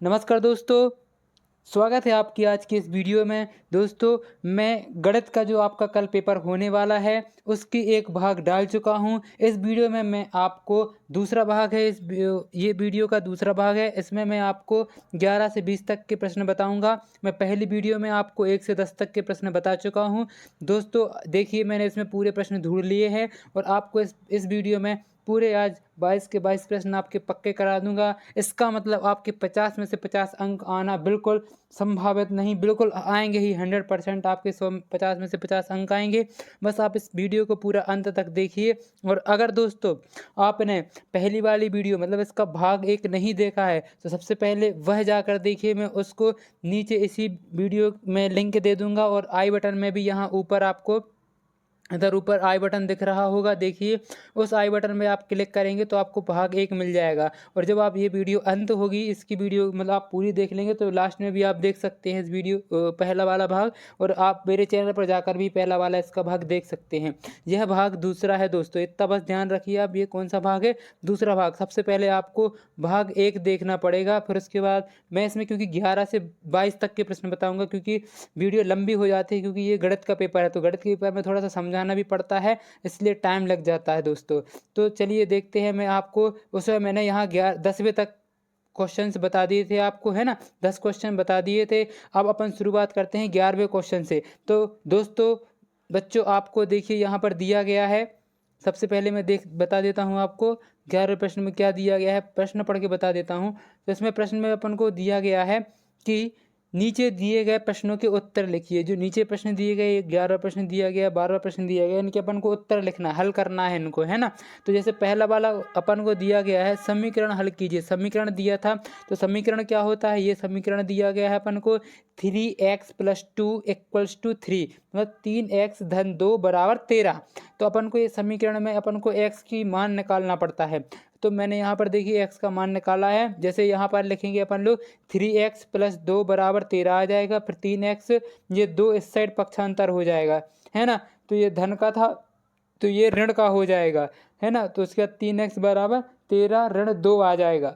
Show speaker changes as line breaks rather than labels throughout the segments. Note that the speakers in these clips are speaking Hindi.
नमस्कार दोस्तों, स्वागत है आपकी आज की इस वीडियो में। दोस्तों, मैं गणित का जो आपका कल पेपर होने वाला है, उसकी एक भाग डाल चुका हूं। इस वीडियो में मैं आपको दूसरा भाग है, ये वीडियो का दूसरा भाग है। इसमें मैं आपको 11 से 20 तक के प्रश्न बताऊंगा। मैं पहली वीडियो में आपको 1 से 10 तक के प्रश्न बता चुका हूं। दोस्तों देखिए, मैंने इसमें पूरे प्रश्न ढूंढ लिए हैं और आपको इस वीडियो में पूरे आज 22 के 22 प्रश्न आपके पक्के करा दूंगा। इसका मतलब आपके 50 में से 50 अंक आना बिल्कुल संभावित नहीं, बिल्कुल आएंगे ही। 100% आपके 50 में से 50 अंक आएंगे। बस आप इस वीडियो को पूरा अंत तक देखिए। और अगर दोस्तों आपने पहली वाली वीडियो मतलब इसका भाग 1 नहीं देखा है, तो सबसे पहले वह जाकर देखिए। मैं उसको नीचे इसी वीडियो में लिंक दे दूंगा और आई बटन में भी यहाँ ऊपर आपको इधर ऊपर आई बटन दिख रहा होगा, देखिए। उस आई बटन में आप क्लिक करेंगे तो आपको भाग 1 मिल जाएगा। और जब आप ये वीडियो अंत होगी, इसकी वीडियो मतलब आप पूरी देख लेंगे, तो लास्ट में भी आप देख सकते हैं इस वीडियो पहला वाला भाग। और आप मेरे चैनल पर जाकर भी पहला वाला इसका भाग देख सकते हैं। यह भाग दूसरा है दोस्तों, इतना बस ध्यान रखिए आप। ये कौन सा भाग है? दूसरा भाग। सबसे पहले आपको भाग 1 देखना पड़ेगा, फिर उसके बाद मैं इसमें क्योंकि 11 से 22 तक के प्रश्न बताऊंगा, क्योंकि वीडियो लंबी हो जाती है, क्योंकि ये गणित का पेपर है, तो गणित के पेपर में थोड़ा सा समझाना भी पड़ता है, इसलिए टाइम लग जाता है दोस्तों। तो चलिए देखते हैं। मैं आपको उसमें मैंने यहाँ 10वें तक क्वेश्चंस बता दिए थे आपको, है ना। 10 क्वेश्चन बता दिए थे। अब अपन शुरुआत करते हैं 11वें क्वेश्चन से। तो दोस्तों बच्चों, आपको देखिए यहाँ पर दिया गया है। सबसे पहले मैं बता देता हूँ आपको 11वें प्रश्न में क्या दिया गया है। प्रश्न पढ़ के बता देता हूँ। तो इसमें प्रश्न में अपन को दिया गया है कि नीचे दिए गए प्रश्नों के उत्तर लिखिए। जो नीचे प्रश्न दिए गए, 11 प्रश्न दिया गया, 12 प्रश्न दिया गया, इनके अपन को उत्तर लिखना, हल करना है इनको, है ना। तो जैसे पहला वाला अपन को दिया गया है, समीकरण हल कीजिए। समीकरण दिया था, तो समीकरण क्या होता है, ये समीकरण दिया गया है अपन को 3x + 2 = 3, मतलब 3x - 2 = 13। तो अपन को ये समीकरण में अपन को x की मान निकालना पड़ता है। तो मैंने यहाँ पर देखिए x का मान निकाला है। जैसे यहाँ पर लिखेंगे अपन लोग 3x + 2 = 13 आ जाएगा। फिर 3x, ये 2 इस साइड पक्षांतर हो जाएगा, है ना। तो ये धन का था, तो ये ऋण का हो जाएगा, है ना। तो उसके बाद 3x = 13 ऋण 2 आ जाएगा।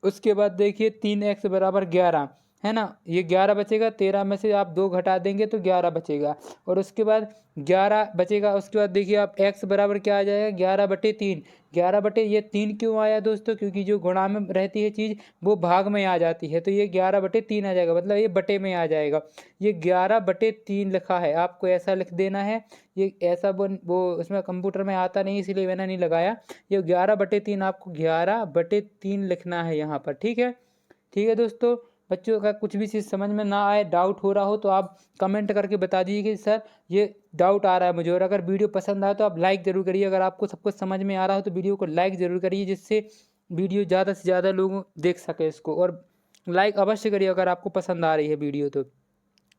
उसके बाद देखिए 3x = 11, है ना। ये 11 बचेगा, 13 में से आप 2 घटा देंगे तो 11 बचेगा। और उसके बाद 11 बचेगा। उसके बाद देखिए आप x बराबर क्या आ जाएगा, 11/3। 11 ये 3 क्यों आया दोस्तों? क्योंकि जो गुणा में रहती है चीज़, वो भाग में आ जाती है, तो ये 11/3 आ जाएगा, मतलब ये बटे में आ जाएगा। ये 11/3 लिखा है, आपको ऐसा लिख देना है। ये ऐसा वो उसमें कंप्यूटर में आता नहीं, इसीलिए मैंने नहीं लगाया। ये 11/3 आपको 11/3 लिखना है यहाँ पर, ठीक है। ठीक है दोस्तों, बच्चों का कुछ भी चीज़ समझ में ना आए, डाउट हो रहा हो, तो आप कमेंट करके बता दीजिए कि सर ये डाउट आ रहा है मुझे। और अगर वीडियो पसंद आए तो आप लाइक ज़रूर करिए। अगर आपको सब कुछ समझ में आ रहा हो तो वीडियो को लाइक ज़रूर करिए, जिससे वीडियो ज़्यादा से ज़्यादा लोग देख सके इसको। और लाइक अवश्य करिए अगर आपको पसंद आ रही है वीडियो तो।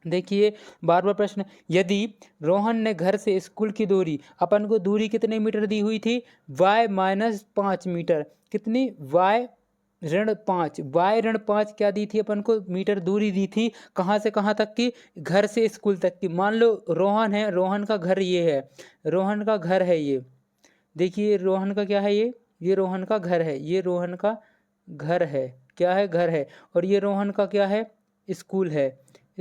देखिए 12वां प्रश्न, यदि रोहन ने घर से स्कूल की दूरी, अपन को दूरी कितने मीटर दी हुई थी, y - 5 मीटर। कितनी? y - 5। y - 5 क्या दी थी अपन को? मीटर दूरी दी थी। कहाँ से कहाँ तक की? घर से स्कूल तक की। मान लो रोहन है, रोहन का घर ये है, रोहन का घर है ये। देखिए रोहन का क्या है, ये रोहन का घर है, ये रोहन का घर है। क्या है? घर है। और ये रोहन का क्या है? स्कूल है,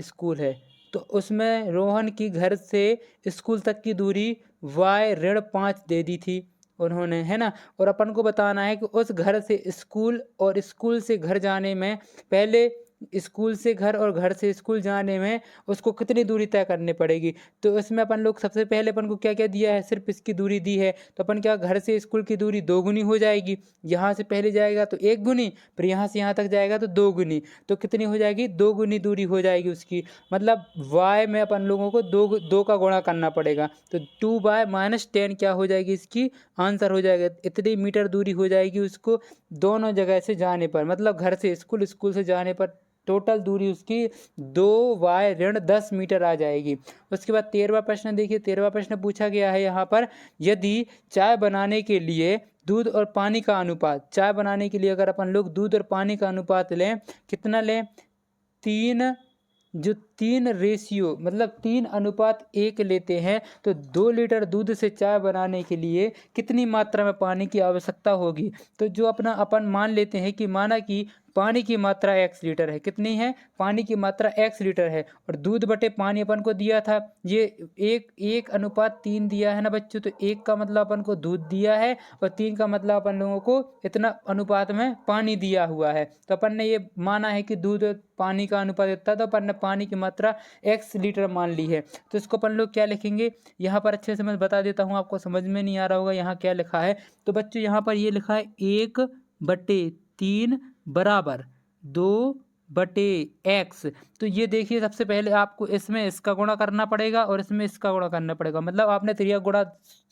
स्कूल है। तो उसमें रोहन की घर से स्कूल तक की दूरी y - 5 दे दी थी उन्होंने, है ना। और अपन को बताना है कि उस घर से स्कूल और स्कूल से घर जाने में, पहले स्कूल से घर और घर से स्कूल जाने में उसको कितनी दूरी तय करनी पड़ेगी। तो इसमें अपन लोग सबसे पहले अपन को क्या क्या दिया है, सिर्फ इसकी दूरी दी है। तो अपन क्या, घर से स्कूल की दूरी 2 गुनी हो जाएगी। यहाँ से पहले जाएगा तो 1 गुनी, फिर यहाँ से यहाँ तक जाएगा तो 2 गुनी। तो कितनी हो जाएगी? 2 गुनी दूरी हो जाएगी उसकी। मतलब y में अपन लोगों को 2 का गुणा करना पड़ेगा। तो 2y - 10 क्या हो जाएगी? इसकी आंसर हो जाएगा। इतनी मीटर दूरी हो जाएगी उसको दोनों जगह से जाने पर, मतलब घर से स्कूल, स्कूल से जाने पर टोटल दूरी उसकी 2y - 10 मीटर आ जाएगी। उसके बाद 13वां प्रश्न देखिए। 13वां प्रश्न पूछा गया है यहाँ पर, यदि चाय बनाने के लिए दूध और पानी का अनुपात, चाय बनाने के लिए अगर अपन लोग दूध और पानी का अनुपात लें, कितना लें? 3, जो 3 रेशियो मतलब 3:1 लेते हैं, तो 2 लीटर दूध से चाय बनाने के लिए कितनी मात्रा में पानी की आवश्यकता होगी। तो जो अपन मान लेते हैं कि माना कि पानी की मात्रा x लीटर है। कितनी है? पानी की मात्रा x लीटर है और दूध बटे पानी अपन को दिया था, ये 1:3 दिया है ना बच्चों। तो 1 का मतलब अपन को दूध दिया है और 3 का मतलब अपन लोगों को इतना अनुपात में पानी दिया हुआ है। तो अपन ने ये माना है कि दूध और पानी का अनुपात इतना, तो अपन ने पानी की मात्रा x लीटर मान ली है। तो इसको अपन लोग क्या लिखेंगे, यहाँ पर अच्छे से मैं बता देता हूँ, आपको समझ में नहीं आ रहा होगा यहाँ क्या लिखा है। तो बच्चों यहाँ पर ये लिखा है 1/3 बराबर 2/x। तो ये देखिए, सबसे पहले आपको इसमें इसका गुणा करना पड़ेगा और इसमें इसका गुणा करना पड़ेगा। मतलब आपने त्रिज्या गुणा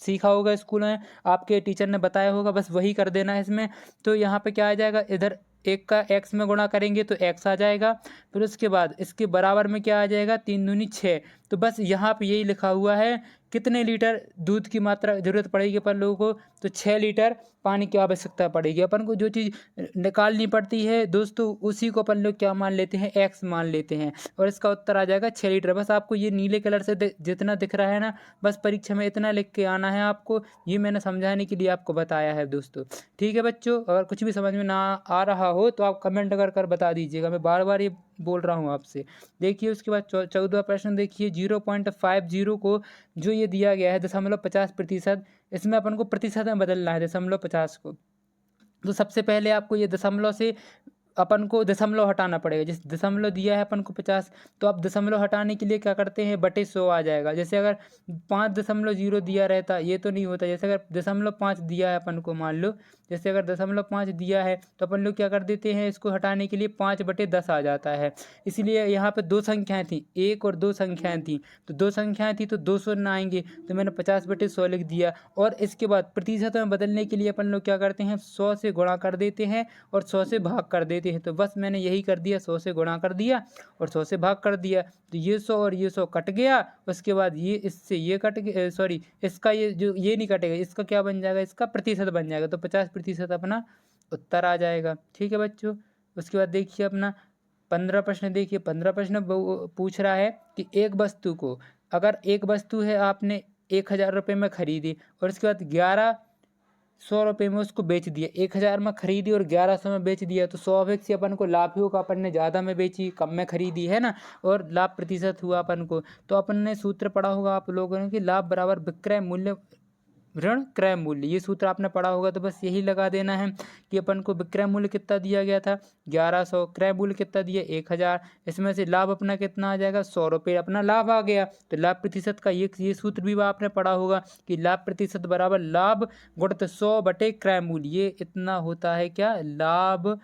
सीखा होगा स्कूल में, आपके टीचर ने बताया होगा, बस वही कर देना है इसमें। तो यहाँ पे क्या आ जाएगा, इधर 1 का x में गुणा करेंगे तो x आ जाएगा। फिर उसके बाद इसके बराबर में क्या आ जाएगा, 3 दूनी 6। तो बस यहाँ पे यही लिखा हुआ है कितने लीटर दूध की मात्रा जरूरत पड़ेगी अपन लोगों को, तो 6 लीटर पानी की आवश्यकता पड़ेगी। अपन को जो चीज़ निकालनी पड़ती है दोस्तों, उसी को अपन लोग क्या मान लेते हैं, x मान लेते हैं और इसका उत्तर आ जाएगा 6 लीटर। बस आपको ये नीले कलर से जितना दिख रहा है ना, बस परीक्षा में इतना लिख के आना है आपको। ये मैंने समझाने के लिए आपको बताया है दोस्तों। ठीक है बच्चों, अगर कुछ भी समझ में ना आ रहा हो तो आप कमेंट कर बता दीजिएगा, मैं बार बार ये बोल रहा हूँ आपसे। देखिए उसके बाद 14वां प्रश्न देखिए, 0.50 को जो ये दिया गया है 50%, इसमें अपन को प्रतिशत में बदलना है 50 को। तो सबसे पहले आपको ये दशमलव से अपन को दशमलव हटाना पड़ेगा। जिस दशमलव दिया है अपन को 50, तो आप दशमलव हटाने के लिए क्या करते हैं, बटे 100 आ जाएगा। जैसे अगर 5.0 दिया रहता, ये तो नहीं होता। जैसे अगर 0.5 दिया है अपन को, मान लो जैसे अगर 0.5 दिया है तो अपन लोग क्या कर देते हैं, इसको हटाने के लिए 5/10 आ जाता है। इसलिए यहाँ पे 2 संख्याएं थी, 1 और 2 संख्याएं थी, तो 2 संख्याएं थी तो 200 न आएंगे, तो मैंने 50/100 लिख दिया। और इसके बाद प्रतिशत में बदलने के लिए अपन लोग क्या करते हैं, 100 से गुणा कर देते हैं और 100 से भाग कर देते हैं। तो बस मैंने यही कर दिया, 100 से गुणा कर दिया और 100 से भाग कर दिया। तो ये 100 और ये 100 कट गया। उसके बाद ये इससे ये कट गया, सॉरी इसका ये जो ये नहीं कटेगा, इसका क्या बन जाएगा, इसका प्रतिशत बन जाएगा। तो 50% अपना उत्तर आ जाएगा। ठीक है बच्चों। उसके बाद देखिए अपना 15 प्रश्न देखिए। 15 प्रश्न पूछ रहा है कि एक वस्तु को, अगर एक वस्तु है आपने 1000 रुपये में खरीदी और उसके बाद 1100 रुपये में उसको बेच दिया। 1000 में खरीदी और 1100 में बेच दिया, तो स्वाभाविक से अपन को लाभ ही होगा। अपन ने ज़्यादा में बेची, कम में खरीदी है ना, और लाभ प्रतिशत हुआ अपन को। तो अपन ने सूत्र पढ़ा होगा आप लोगों ने कि लाभ बराबर विक्रय मूल्य ऋण क्रय मूल्य। ये सूत्र आपने पढ़ा होगा, तो बस यही लगा देना है कि अपन को विक्रय मूल्य कितना दिया गया था, 1100, क्रय मूल्य कितना दिया, 1000। इसमें से लाभ अपना कितना आ जाएगा, 100 रुपये अपना लाभ आ गया। तो लाभ प्रतिशत का ये सूत्र भी आपने पढ़ा होगा कि लाभ प्रतिशत बराबर लाभ गुणित 100/क्रय मूल्य। ये इतना होता है क्या, लाभ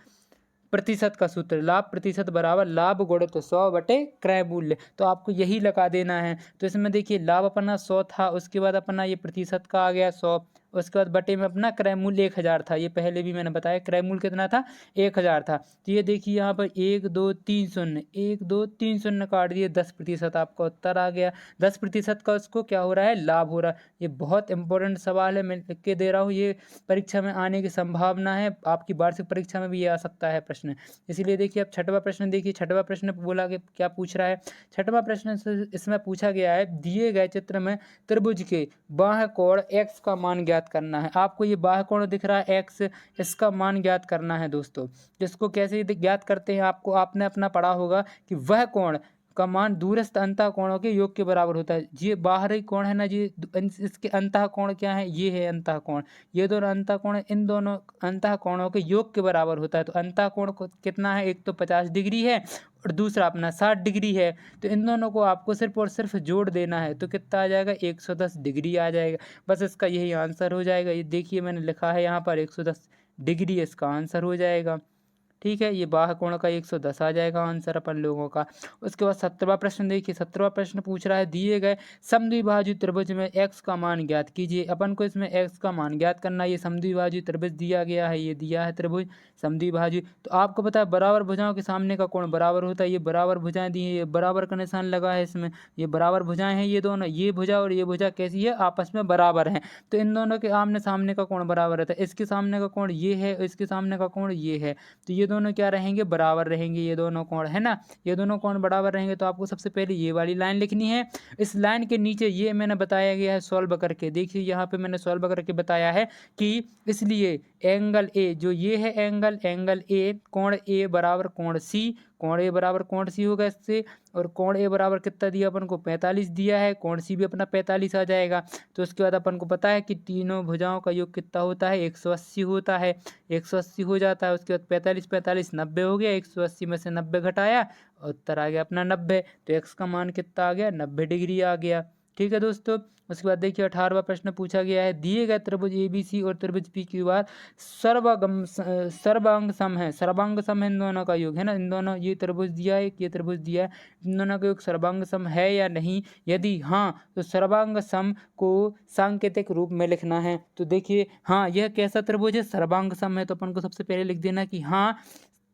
प्रतिशत का सूत्र, लाभ प्रतिशत बराबर लाभ गुणित 100/क्रय मूल्य। तो आपको यही लगा देना है। तो इसमें देखिए लाभ अपना 100 था, उसके बाद अपना ये प्रतिशत का आ गया 100, उसके बाद बटे में अपना क्रय मूल्य 1000 था। ये पहले भी मैंने बताया, क्रय मूल्य कितना था, 1000 था। तो ये देखिए यहाँ पर 1 2 3 शून्य, 1 2 3 शून्य काट दिए, 10% आपका उत्तर आ गया। 10% का उसको क्या हो रहा है, लाभ हो रहा है। ये बहुत इंपॉर्टेंट सवाल है, मैं लिख के दे रहा हूँ। ये परीक्षा में आने की संभावना है, आपकी वार्षिक परीक्षा में भी ये आ सकता है प्रश्न। इसीलिए देखिए अब 6वां प्रश्न देखिए। 6वां प्रश्न बोला कि क्या पूछ रहा है, 6वां प्रश्न इसमें पूछा गया है, दिए गए चित्र में त्रिभुज के बाह्य कोण x का मान ज्ञात करना है। आपको ये बाह्य कोण दिख रहा है x, इसका मान ज्ञात करना है दोस्तों। जिसको कैसे ज्ञात करते हैं, आपने अपना पढ़ा होगा कि वह कोण का मान दूरस्थ अंतः कोणों के योग के बराबर होता है। ये बाहरी कोण है ना जी, इसके अंतः कोण क्या है, ये है अंतः कोण। ये दोनों अंतः कोण, इन दोनों अंतः कोणों के योग के बराबर होता है। तो अंतः कोण कितना है, एक तो 50 डिग्री है और दूसरा अपना 60 डिग्री है। तो इन दोनों को आपको सिर्फ और सिर्फ जोड़ देना है, तो कितना आ जाएगा, 110 डिग्री आ जाएगा। बस इसका यही आंसर हो जाएगा। ये देखिए मैंने लिखा है यहाँ पर 110 डिग्री इसका आंसर हो जाएगा। ठीक है, ये बाह्य कोण का 110 आ जाएगा आंसर अपन लोगों का। उसके बाद 17वां प्रश्न देखिए। 17वां प्रश्न पूछ रहा है, दिए गए समद्विबाहु त्रिभुज में x का मान ज्ञात कीजिए। अपन को इसमें x का मान ज्ञात करना है। ये समद्विबाहु त्रिभुज दिया गया है, ये दिया है त्रिभुज समद्विबाहु। तो आपको पता है बराबर भुजाओं के सामने का कोण बराबर होता है। ये बराबर भुजाएं दी हैं, ये बराबर का निशान लगा है इसमें, ये बराबर भुजाएं हैं। ये दोनों, ये भुजा और ये भुजा कैसी है, आपस में बराबर हैं। तो इन दोनों के आमने सामने का कोण बराबर रहता है। इसके सामने का कोण ये है, इसके सामने का कोण ये है। तो ये दोनों क्या रहेंगे, बराबर रहेंगे, ये दोनों कोण है ना, ये दोनों कोण बराबर रहेंगे। तो आपको सबसे पहले ये वाली लाइन लिखनी है। इस लाइन के नीचे ये मैंने बताया गया है सॉल्व करके, देखिए यहाँ पे मैंने सॉल्व करके बताया है कि इसलिए एंगल ए जो ये है एंगल ए, कोण ए बराबर कोण सी, कोण ए बराबर कोण सी होगा इससे, और कोण ए बराबर कितना दिया अपन को, 45 दिया है, कोण सी भी अपना 45 आ जाएगा। तो उसके बाद अपन को पता है कि तीनों भुजाओं का योग कितना होता है, 180 होता है, 180 हो जाता है। उसके बाद 45 45 90 हो गया, 180 में से 90 घटाया, उत्तर आ गया अपना 90। तो एक्स का मान कितना आ गया, 90 डिग्री आ गया। ठीक है दोस्तों। उसके बाद देखिए 18वां प्रश्न पूछा गया है, दिए गए त्रिभुज ABC और त्रिभुज PQR सर्वांग सम है। सर्वांग सम है इन दोनों का योग है ना, इन दोनों ये त्रिभुज दिया है, ये त्रिभुज दिया है, इन दोनों का योग सर्वांग सम है या नहीं, यदि हाँ तो सर्वांग सम को सांकेतिक रूप में लिखना है। तो देखिए हाँ यह कैसा त्रिभुज है, सर्वांग सम है। तो अपन को सबसे पहले लिख देना कि हाँ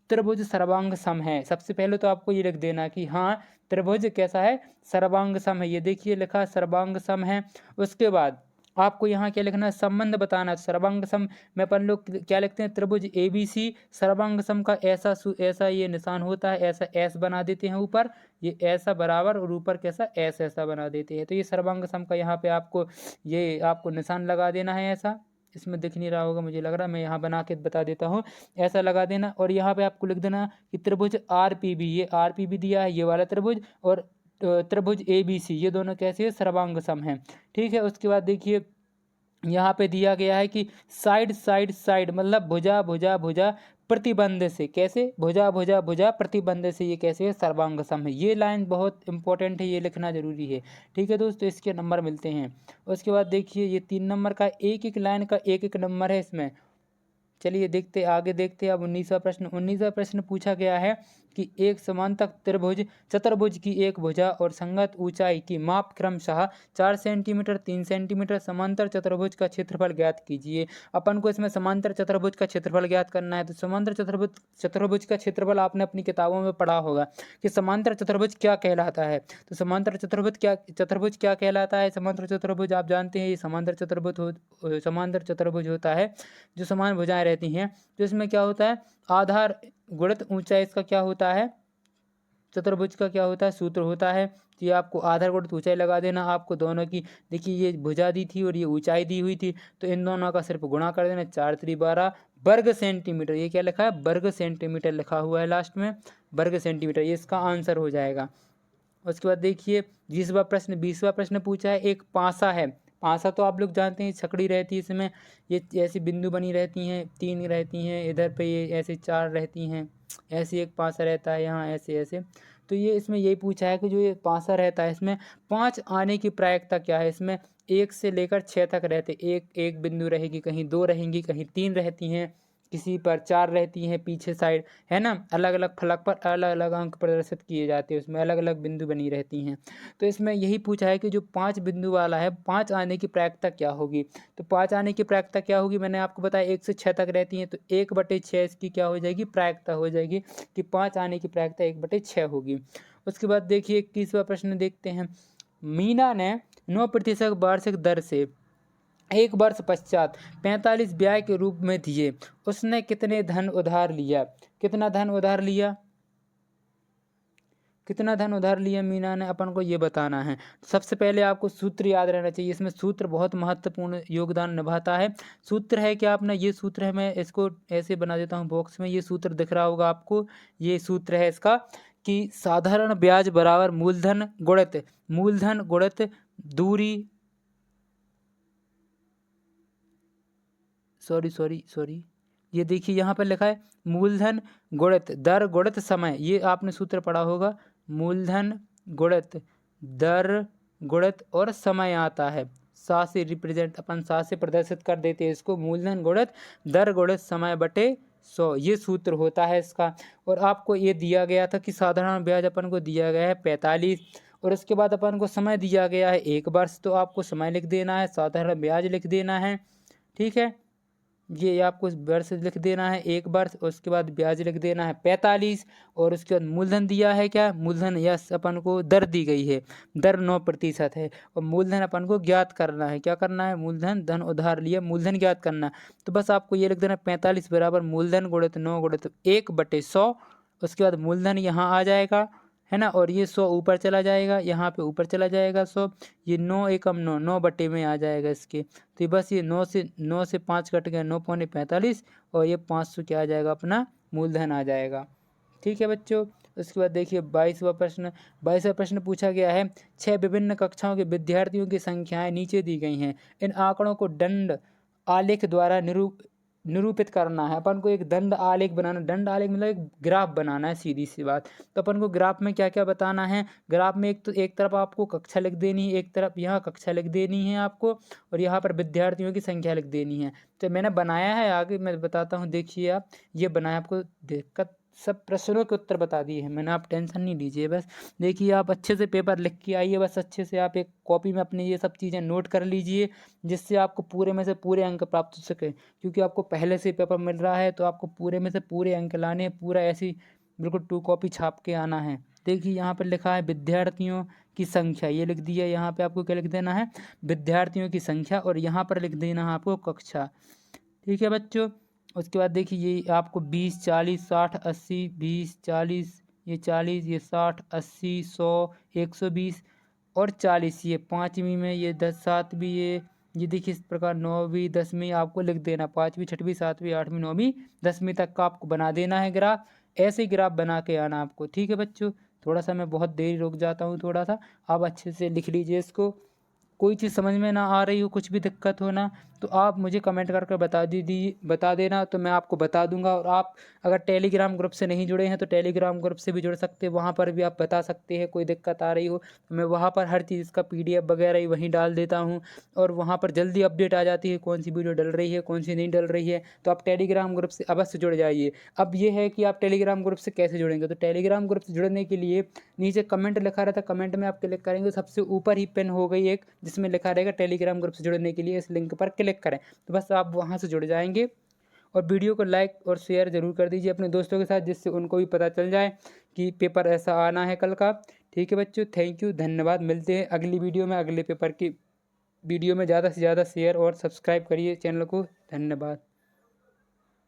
त्रिभुज सर्वांग सम है। सबसे पहले तो आपको ये लिख देना कि हाँ त्रिभुज कैसा है, सर्वांग सम है। ये देखिए लिखा सर्वांग सम है। उसके बाद आपको यहाँ क्या लिखना है, संबंध बताना। सर्वांग सम में अपन लोग क्या लिखते हैं, त्रिभुज ABC सर्वांग सम का ऐसा ये निशान होता है, ऐसा एस बना देते हैं ऊपर, ये ऐसा बराबर, और ऊपर कैसा एस ऐसा बना देते हैं। तो ये सर्वांग सम का यहाँ पे आपको निशान लगा देना है ऐसा, इसमें दिख नहीं रहा होगा मुझे लग रहा है, मैं यहाँ बना के बता देता हूँ, ऐसा लगा देना। और यहाँ पे आपको लिख देना कि त्रिभुज RPB, ये RPB दिया है ये वाला त्रिभुज, और त्रिभुज ABC ये दोनों कैसे है, सर्वांग सम है। ठीक है। उसके बाद देखिए यहाँ पे दिया गया है कि साइड साइड साइड मतलब भुजा भुजा भुजा प्रतिबंध से, कैसे, भुजा भुजा भुजा प्रतिबंध से ये कैसे है, सर्वांग सम है। ये लाइन बहुत इंपॉर्टेंट है, ये लिखना जरूरी है। ठीक है दोस्तों, इसके नंबर मिलते हैं। उसके बाद देखिए ये 3 नंबर का एक एक लाइन का एक एक नंबर है इसमें। चलिए देखते आगे देखते। अब 19वां प्रश्न पूछा गया है कि एक समांतर त्रिभुज चतुर्भुज की एक भुजा और संगत ऊंचाई की माप क्रमशः 4 सेंटीमीटर 3 सेंटीमीटर समांतर चतुर्भुज का क्षेत्रफल ज्ञात कीजिए। अपन को इसमें समांतर चतुर्भुज का क्षेत्रफल ज्ञात करना है। तो समांतर चतुर्भुज का क्षेत्रफल आपने अपनी किताबों में पढ़ा होगा कि समांतर चतुर्भुज क्या कहलाता है। तो समांतर चतुर्भुज क्या कहलाता है। समांतर चतुर्भुज आप जानते हैं, ये समांतर चतुर्भुज होता है जो समान भुजाएं रहती हैं। तो इसमें क्या होता है, आधार गुणित ऊंचाई इसका क्या होता है, चतुर्भुज का क्या होता है, सूत्र होता है। तो ये आपको आधार गुणित ऊंचाई लगा देना। आपको दोनों की देखिए ये भुजा दी थी और ये ऊंचाई दी हुई थी, तो इन दोनों का सिर्फ गुणा कर देना, 4 × 12 वर्ग सेंटीमीटर। ये क्या लिखा है, वर्ग सेंटीमीटर लिखा हुआ है लास्ट में, वर्ग सेंटीमीटर, ये इसका आंसर हो जाएगा। उसके बाद देखिए 20वां प्रश्न पूछा है, एक पासा है। पासा तो आप लोग जानते हैं, छकड़ी रहती है, इसमें ये ऐसी बिंदु बनी रहती हैं, 3 रहती हैं, इधर पे ये ऐसे 4 रहती हैं, ऐसे एक पासा रहता है यहाँ ऐसे ऐसे। तो ये इसमें यही पूछा है कि जो ये पासा रहता है इसमें 5 आने की प्रायिकता क्या है। इसमें 1 से लेकर 6 तक रहते, एक बिंदु रहेगी, कहीं 2 रहेंगी, कहीं 3 रहती हैं, किसी पर 4 रहती हैं पीछे साइड, है ना। अलग अलग फलक पर अलग अलग अंक प्रदर्शित किए जाते हैं, उसमें अलग अलग बिंदु बनी रहती हैं। तो इसमें यही पूछा है कि जो 5 बिंदु वाला है, 5 आने की प्रायिकता क्या होगी। तो 5 आने की प्रायिकता क्या होगी, मैंने आपको बताया 1 से 6 तक रहती हैं, तो 1/6 इसकी क्या हो जाएगी, प्रायिकता हो जाएगी कि 5 आने की प्रायिकता 1/6 होगी। उसके बाद देखिए 21वां प्रश्न देखते हैं। मीना ने 9% वार्षिक दर से 1 वर्ष पश्चात 45 ब्याज के रूप में दिए, उसने कितने धन उधार लिया। कितना धन उधार लिया, कितना धन उधार लिया मीना ने, अपन को ये बताना है। सबसे पहले आपको सूत्र याद रहना चाहिए, इसमें सूत्र बहुत महत्वपूर्ण योगदान निभाता है। सूत्र है क्या, अपना ये सूत्र है, मैं इसको ऐसे बना देता हूँ बॉक्स में, ये सूत्र दिख रहा होगा आपको, ये सूत्र है इसका कि साधारण ब्याज बराबर मूलधन गुणित दूरी, सॉरी, ये देखिए यहाँ पर लिखा है मूलधन गुणित दर गुणित समय। ये आपने सूत्र पढ़ा होगा, मूलधन गुणित दर गुणित और समय आता है, सा से रिप्रेजेंट, अपन सा से प्रदर्शित कर देते हैं इसको, मूलधन गुणित दर गुणित समय बटे 100, ये सूत्र होता है इसका। और आपको ये दिया गया था कि साधारण ब्याज अपन को दिया गया है 45, और उसके बाद अपन को समय दिया गया है 1 वर्ष, तो आपको समय लिख देना है, साधारण ब्याज लिख देना है। ठीक है। ये आपको वर्ष लिख देना है 1 वर्ष, उसके बाद ब्याज लिख देना है 45, और उसके बाद मूलधन दिया है क्या, मूलधन यस अपन को दर दी गई है, दर 9% है, और मूलधन अपन को ज्ञात करना है, क्या करना है, मूलधन, धन उधार लिया, मूलधन ज्ञात करना है। तो बस आपको ये लिख देना 45 बराबर मूलधन गुणित 9 गुणित 1/100। उसके बाद मूलधन यहाँ आ जाएगा, है ना, और ये 100 ऊपर चला जाएगा, यहाँ पे ऊपर चला जाएगा 100, ये 9 एकम 9, 9 बटे में आ जाएगा इसके। तो बस ये 9 से 5 कट गया, 9 पौने 45, और ये 500 क्या आ जाएगा, अपना मूलधन आ जाएगा। ठीक है बच्चों। उसके बाद देखिए 22वां प्रश्न पूछा गया है, 6 विभिन्न कक्षाओं के विद्यार्थियों की संख्याएं नीचे दी गई हैं, इन आंकड़ों को दंड आलेख द्वारा निरूपित करना है। अपन को एक दंड आलेख बनाना, दंड आलेख मतलब एक ग्राफ बनाना है, सीधी सी बात। तो अपन को ग्राफ में क्या क्या बताना है, ग्राफ में एक तरफ आपको कक्षा लिख देनी है, एक तरफ यहाँ कक्षा लिख देनी है आपको, और यहाँ पर विद्यार्थियों की संख्या लिख देनी है। तो मैंने बनाया है, आगे मैं बताता हूँ, देखिए आप, ये बनाया, आपको दिक्कत, सब प्रश्नों के उत्तर बता दिए हैं मैंने, आप टेंशन नहीं लीजिए। बस देखिए आप अच्छे से पेपर लिख के आइए, बस अच्छे से आप एक कॉपी में अपनी ये सब चीज़ें नोट कर लीजिए, जिससे आपको पूरे में से पूरे अंक प्राप्त हो सके, क्योंकि आपको पहले से पेपर मिल रहा है, तो आपको पूरे में से पूरे अंक लाने हैं, पूरा ऐसी बिल्कुल 2 कॉपी छाप के आना है। देखिए यहाँ पर लिखा है विद्यार्थियों की संख्या, ये लिख दिया, यहाँ पे आपको क्या लिख देना है, विद्यार्थियों की संख्या, और यहाँ पर लिख देना है आपको कक्षा। ठीक है बच्चों। उसके बाद देखिए ये आपको 20, 40, 60, 80, 20, 40, ये 40, ये 60, 80, 100, 120 और 40, ये 5वीं में, ये 10, 7वीं, ये देखिए इस प्रकार 9वीं 10वीं आपको लिख देना, 5वीं 6वीं 7वीं 8वीं 9वीं 10वीं तक का आपको बना देना है ग्राफ। ऐसे ही ग्राफ बना के आना आपको। ठीक है बच्चों। थोड़ा सा मैं बहुत देरी रुक जाता हूँ, थोड़ा सा आप अच्छे से लिख लीजिए इसको। कोई चीज़ समझ में ना आ रही हो, कुछ भी दिक्कत हो ना, तो आप मुझे कमेंट करके बता देना, तो मैं आपको बता दूंगा। और आप अगर टेलीग्राम ग्रुप से नहीं जुड़े हैं तो टेलीग्राम ग्रुप से भी जुड़ सकते हैं, वहाँ पर भी आप बता सकते हैं, कोई दिक्कत आ रही हो तो मैं वहाँ पर हर चीज़ का PDF वगैरह ही वहीं डाल देता हूँ, और वहाँ पर जल्दी अपडेट आ जाती है कौन सी वीडियो डल रही है, कौन सी नहीं डल रही है। तो आप टेलीग्राम ग्रुप से अवश्य जुड़ जाइए। अब ये है कि आप टेलीग्राम ग्रुप से कैसे जुड़ेंगे, तो टेलीग्राम ग्रुप से जुड़ने के लिए नीचे कमेंट लिखा रहता है, कमेंट में आप क्लिक करेंगे, सबसे ऊपर ही पिन हो गई एक, जिसमें लिखा रहेगा टेलीग्राम ग्रुप से जुड़ने के लिए इस लिंक पर क्लिक करें, तो बस आप वहां से जुड़ जाएंगे। और वीडियो को लाइक और शेयर जरूर कर दीजिए अपने दोस्तों के साथ, जिससे उनको भी पता चल जाए कि पेपर ऐसा आना है कल का। ठीक है बच्चों, थैंक यू, धन्यवाद। मिलते हैं अगली वीडियो में, अगले पेपर की वीडियो में। ज़्यादा से ज़्यादा शेयर और सब्सक्राइब करिए चैनल को। धन्यवाद।